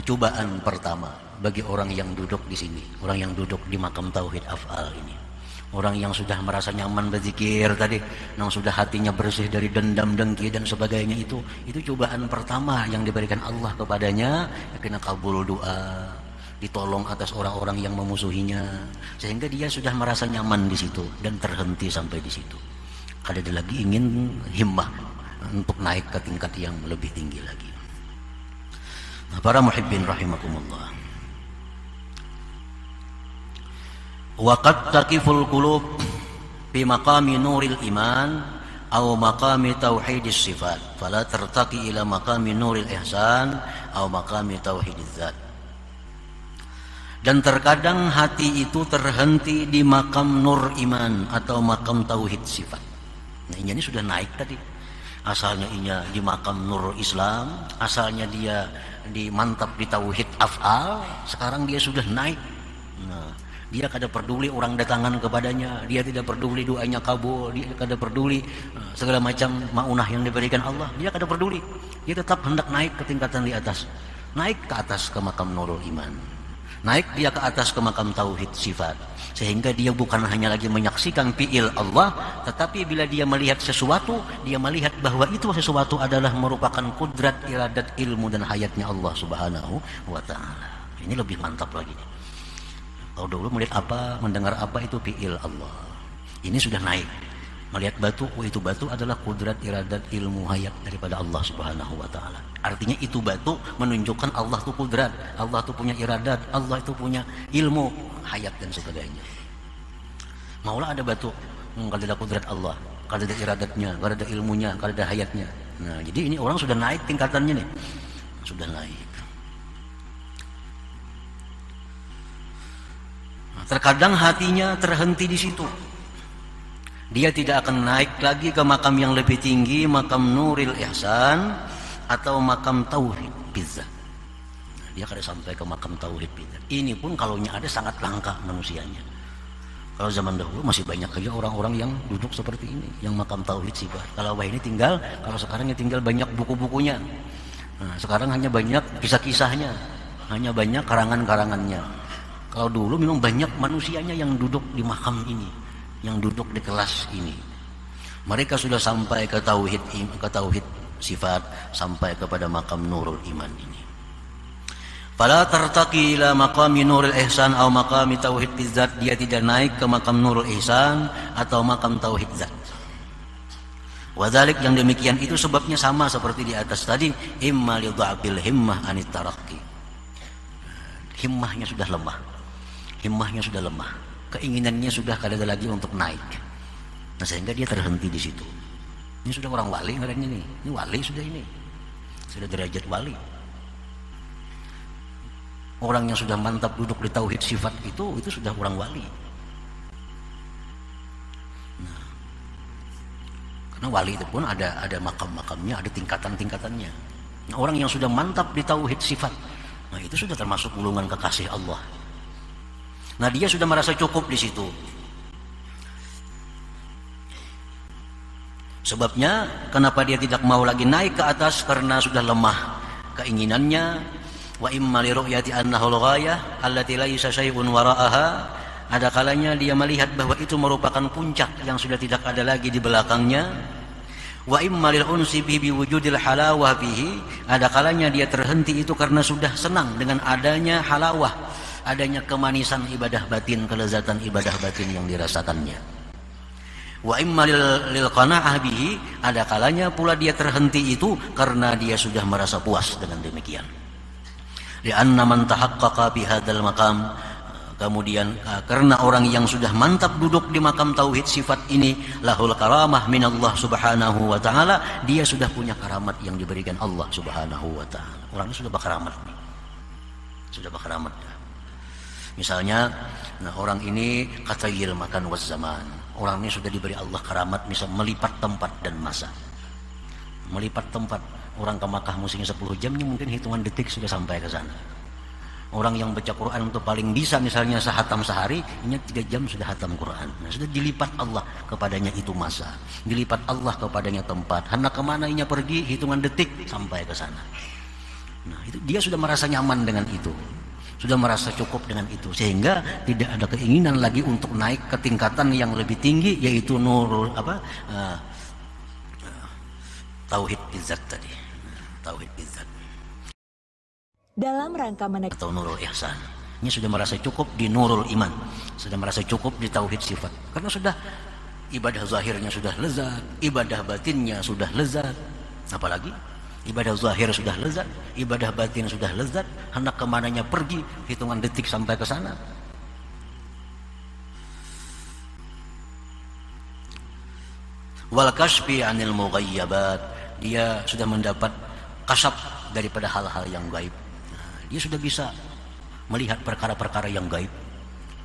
cobaan pertama bagi orang yang duduk di sini, orang yang duduk di makam tauhid af'al ini. Orang yang sudah merasa nyaman berzikir tadi, yang sudah hatinya bersih dari dendam, dengki dan sebagainya, itu cobaan pertama yang diberikan Allah kepadanya, kena kabul doa, ditolong atas orang-orang yang memusuhinya, sehingga dia sudah merasa nyaman di situ dan terhenti sampai di situ. Kada ada lagi ingin himmah untuk naik ke tingkat yang lebih tinggi lagi. Nah, para muhibbin rahimakumullah, waqad taqiful qulub fi maqami nuril iman aw maqami tauhidis sifat fala tartaqi ila maqami nuril ihsan aw maqami tauhidiz zat. Dan terkadang hati itu terhenti di makam nur iman atau makam tauhid sifat. Nah, ini sudah naik tadi. Asalnya inya di makam nur Islam, asalnya dia di mantap di tauhid af'al, sekarang dia sudah naik. Nah, dia kada peduli orang datangan kepadanya, dia tidak peduli doanya kabul, dia kada peduli segala macam maunah yang diberikan Allah, dia kada peduli. Dia tetap hendak naik ke tingkatan di atas, naik ke atas ke makam nurul iman, naik dia ke atas ke makam tauhid sifat, sehingga dia bukan hanya lagi menyaksikan fi'il Allah, tetapi bila dia melihat sesuatu, dia melihat bahwa itu sesuatu adalah merupakan kudrat, iradat, ilmu dan hayatnya Allah subhanahu wa ta'ala. Ini lebih mantap lagi. Kalau dulu melihat apa, mendengar apa, itu fi'il Allah. Ini sudah naik. Melihat batu, itu batu adalah kudrat, iradat, ilmu, hayat daripada Allah subhanahu wa ta'ala. Artinya itu batu menunjukkan Allah itu kudrat, Allah itu punya iradat, Allah itu punya ilmu, hayat dan sebagainya. Maulah ada batu, kalau ada kudrat Allah, kalau ada iradatnya, kalau ada ilmunya, kalau ada hayatnya. Nah, jadi ini orang sudah naik tingkatannya nih, sudah naik. Nah, terkadang hatinya terhenti di situ. Dia tidak akan naik lagi ke makam yang lebih tinggi, makam nuril ihsan atau makam tauhid bizat. Nah, dia kada sampai ke makam tauhid bizat. Ini pun kalaunya ada sangat langka manusianya. Kalau zaman dahulu masih banyak aja orang-orang yang duduk seperti ini, yang makam tauhid sifat. Kalau ini tinggal, kalau sekarang ya tinggal banyak buku-bukunya. Nah, sekarang hanya banyak kisah-kisahnya, hanya banyak karangan-karangannya. Kalau dulu memang banyak manusianya yang duduk di makam ini, yang duduk di kelas ini. Mereka sudah sampai ke tauhid sifat, sampai kepada makam nurul iman ini. Fala tartaqi ila maqami nurul ihsan atau maqami tauhid zat, dia tidak naik ke makam nurul ihsan atau makam tauhid zat. Wadzalik, yang demikian itu sebabnya sama seperti di atas tadi, imma li dha'bil himmah anit taraqqi. Himmahnya sudah lemah. Himmahnya sudah lemah. Keinginannya sudah kada ada lagi untuk naik. Nah, sehingga dia terhenti di situ. Ini sudah orang wali ngarannya nih. Ini wali sudah ini. Sudah derajat wali. Orang yang sudah mantap duduk di tauhid sifat itu sudah orang wali. Nah, karena wali itu pun ada makam-makamnya, ada tingkatan-tingkatannya. Nah, orang yang sudah mantap di tauhid sifat, nah itu sudah termasuk golongan kekasih Allah. Nah, dia sudah merasa cukup di situ. Sebabnya kenapa dia tidak mau lagi naik ke atas, karena sudah lemah keinginannya. Wa imma li ru'yati annahu al-ghayah allati laysa syai'un wara'aha. Ada kalanya dia melihat bahwa itu merupakan puncak yang sudah tidak ada lagi di belakangnya. Wa imma lil unsi bi wujudil halawah bihi. Ada kalanya dia terhenti itu karena sudah senang dengan adanya halawah, adanya kemanisan ibadah batin, kelezatan ibadah batin yang dirasakannya. Wa imma lil qana'ah bihi. Ada kalanya pula dia terhenti itu karena dia sudah merasa puas dengan demikian. Li'anna man tahaqqaqa bihadzal maqam, kemudian karena orang yang sudah mantap duduk di makam tauhid sifat ini, lahul karamah minallah subhanahu wa ta'ala, dia sudah punya karamat yang diberikan Allah subhanahu wa ta'ala. Orangnya sudah berkaramat, sudah berkaramat. Misalnya, nah, orang ini katayil makan was zaman, orang ini sudah diberi Allah karamat, misal melipat tempat dan masa. Melipat tempat, orang ke Makkah musimnya 10 jam, ini mungkin hitungan detik sudah sampai ke sana. Orang yang baca Quran itu paling bisa misalnya sehatam sehari, ini 3 jam sudah hatam Quran. Nah, sudah dilipat Allah kepadanya itu masa, dilipat Allah kepadanya tempat. Hendak kemana inya pergi, hitungan detik sampai ke sana. Nah, itu dia sudah merasa nyaman dengan itu, sudah merasa cukup dengan itu, sehingga tidak ada keinginan lagi untuk naik ke tingkatan yang lebih tinggi, yaitu nurul tauhid bizzat tadi, tauhid bizzat. Dalam rangka atau nurul ihsan. Ini sudah merasa cukup di nurul iman, sudah merasa cukup di tauhid sifat, karena sudah ibadah zahirnya sudah lezat, ibadah batinnya sudah lezat, apalagi ibadah zahir sudah lezat, ibadah batin sudah lezat, hendak kemananya pergi, hitungan detik sampai ke sana. Wal kasfi anil mughayyabat, dia sudah mendapat kasab daripada hal-hal yang gaib. Dia sudah bisa melihat perkara-perkara yang gaib,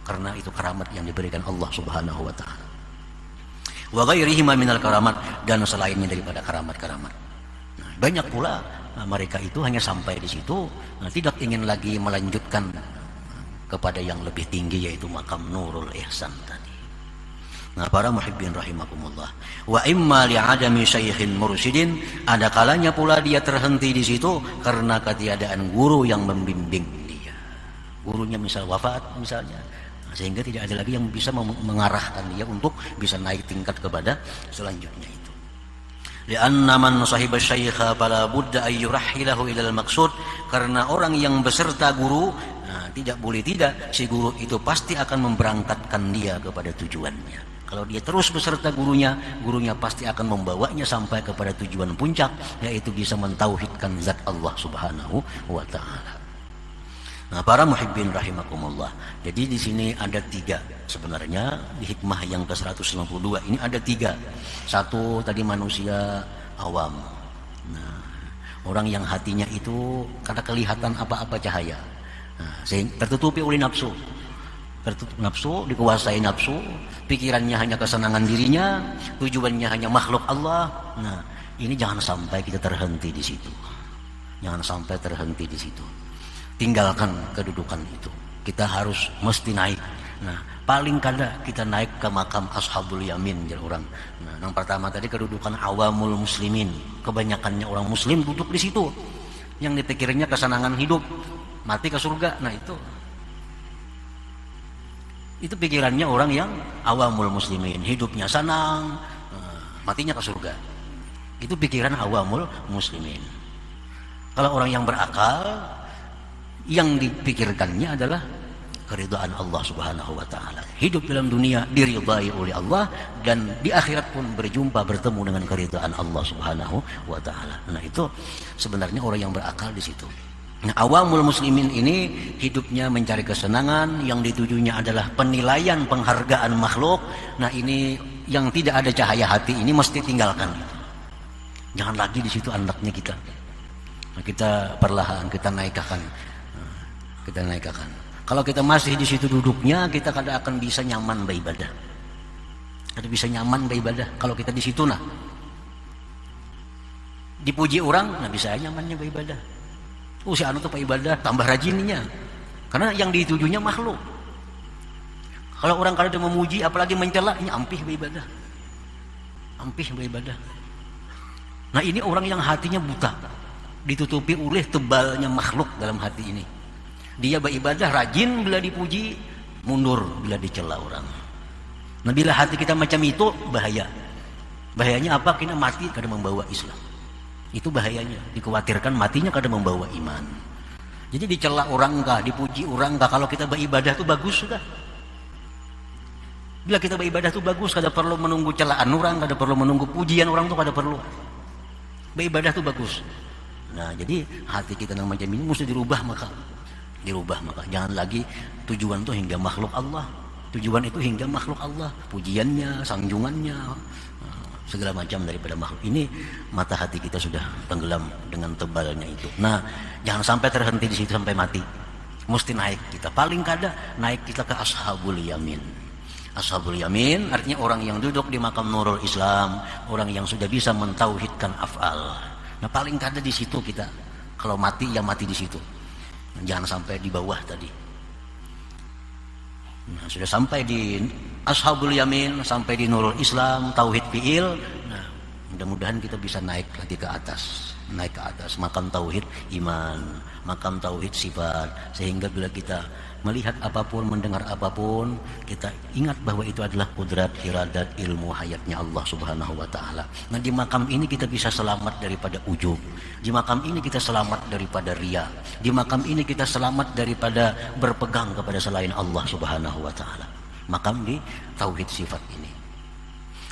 karena itu keramat yang diberikan Allah Subhanahu wa taala. Wa ghairihi minal karamat, dan selainnya daripada keramat-karamat. Banyak pula mereka itu hanya sampai di situ, tidak ingin lagi melanjutkan kepada yang lebih tinggi, yaitu makam nurul ihsan tadi. Nah, para muhibbin rahimakumullah, wa imma li'adami syaikhin mursyidin, ada kalanya pula dia terhenti di situ karena ketiadaan guru yang membimbing dia. Gurunya misal wafat misalnya, sehingga tidak ada lagi yang bisa mengarahkan dia untuk bisa naik tingkat kepada selanjutnya itu. Lianna man sahiba syaikha fala budda ay yurahhilahu ilal maqsud, karena orang yang beserta guru, tidak boleh tidak si guru itu pasti akan memberangkatkan dia kepada tujuannya. Kalau dia terus beserta gurunya, gurunya pasti akan membawanya sampai kepada tujuan puncak, yaitu bisa mentauhidkan zat Allah Subhanahu wa taala. Nah, para muhibbin rahimakumullah. Jadi di sini ada 3 sebenarnya di hikmah yang ke-192 ini ada 3. Satu tadi manusia awam. Nah, orang yang hatinya itu kada kelihatan apa-apa cahaya. Nah, tertutupi oleh nafsu. Tertutup nafsu, dikuasai nafsu, pikirannya hanya kesenangan dirinya, tujuannya hanya makhluk Allah. Nah, ini jangan sampai kita terhenti di situ. Jangan sampai terhenti di situ. Tinggalkan kedudukan itu. Kita harus mesti naik. Nah, paling kada kita naik ke makam ashabul yamin jadi orang. Nah, yang pertama tadi kedudukan awamul muslimin. Kebanyakannya orang muslim duduk di situ. Yang dipikirnya kesenangan hidup, mati ke surga. Nah, itu pikirannya orang yang awamul muslimin, hidupnya senang, matinya ke surga. Itu pikiran awamul muslimin. Kalau orang yang berakal, yang dipikirkannya adalah keridhaan Allah Subhanahu wa taala. Hidup dalam dunia diridhai oleh Allah, dan di akhirat pun bertemu dengan keridhaan Allah Subhanahu wa taala. Nah, itu sebenarnya orang yang berakal di situ. Nah, awamul muslimin ini hidupnya mencari kesenangan, yang ditujunya adalah penilaian, penghargaan makhluk. Nah, ini yang tidak ada cahaya hati ini mesti tinggalkan. Jangan lagi di situ anaknya kita. Nah, kita perlahan kita naikkan. Kita naikkan. Kalau kita masih di situ duduknya, kita kada akan bisa nyaman beribadah. Kada bisa nyaman beribadah kalau kita di situ. Nah, dipuji orang, nah bisa nyamannya beribadah. Si anu tuh pak ibadah tambah rajinnya, karena yang ditujunya makhluk. Kalau orang kada memuji, apalagi mencela, ini ampih beribadah, ampih beribadah. Nah, ini orang yang hatinya buta, ditutupi oleh tebalnya makhluk dalam hati ini. Dia beribadah rajin bila dipuji, mundur bila dicela orang. Nah, bila hati kita macam itu, bahaya. Bahayanya apa? Kita mati kada membawa Islam. Itu bahayanya. Dikhawatirkan matinya kada membawa iman. Jadi dicela orang kah, dipuji orang kah, kalau kita beribadah itu bagus sudah. Bila kita beribadah itu bagus, kada perlu menunggu celaan orang, kada perlu menunggu pujian orang, itu kada perlu. Beribadah itu bagus. Nah, jadi hati kita yang macam ini mesti dirubah maka jangan lagi tujuan itu hingga makhluk Allah. Tujuan itu hingga makhluk Allah, pujiannya, sanjungannya, segala macam daripada makhluk. Ini mata hati kita sudah tenggelam dengan tebalnya itu. Nah, jangan sampai terhenti di situ sampai mati. Mesti naik kita. Paling kada naik kita ke ashabul yamin. Ashabul yamin artinya orang yang duduk di makam nurul Islam, orang yang sudah bisa mentauhidkan af'al. Nah, paling kada di situ kita. Kalau mati ya mati di situ. Jangan sampai di bawah tadi. Nah, sudah sampai di ashabul yamin, sampai di nurul Islam, tauhid fi'il. Nah, mudah-mudahan kita bisa naik lagi ke atas. naik ke atas, makam tauhid iman, makam tauhid sifat, sehingga bila kita melihat apapun, mendengar apapun, kita ingat bahwa itu adalah kudrat, iradat, ilmu, hayatnya Allah subhanahu wa ta'ala. Nah di makam ini kita bisa selamat daripada ujub, di makam ini kita selamat daripada riya, di makam ini kita selamat daripada berpegang kepada selain Allah subhanahu wa ta'ala. Makam di tauhid sifat ini.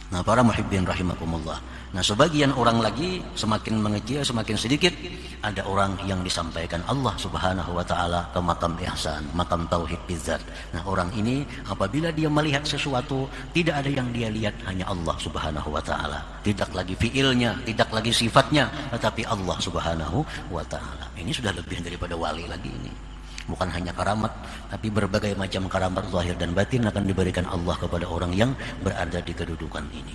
Nah para muhibbin rahimakumullah, nah sebagian orang lagi semakin mengecil, semakin sedikit, ada orang yang disampaikan Allah subhanahu wa ta'ala ke makam ihsan, makam tauhid bizzat. Nah orang ini apabila dia melihat sesuatu, tidak ada yang dia lihat, hanya Allah subhanahu wa ta'ala. Tidak lagi fiilnya, tidak lagi sifatnya, tetapi Allah subhanahu wa ta'ala. Ini sudah lebih daripada wali lagi ini. Bukan hanya karamat, tapi berbagai macam karamat zahir dan batin akan diberikan Allah kepada orang yang berada di kedudukan ini.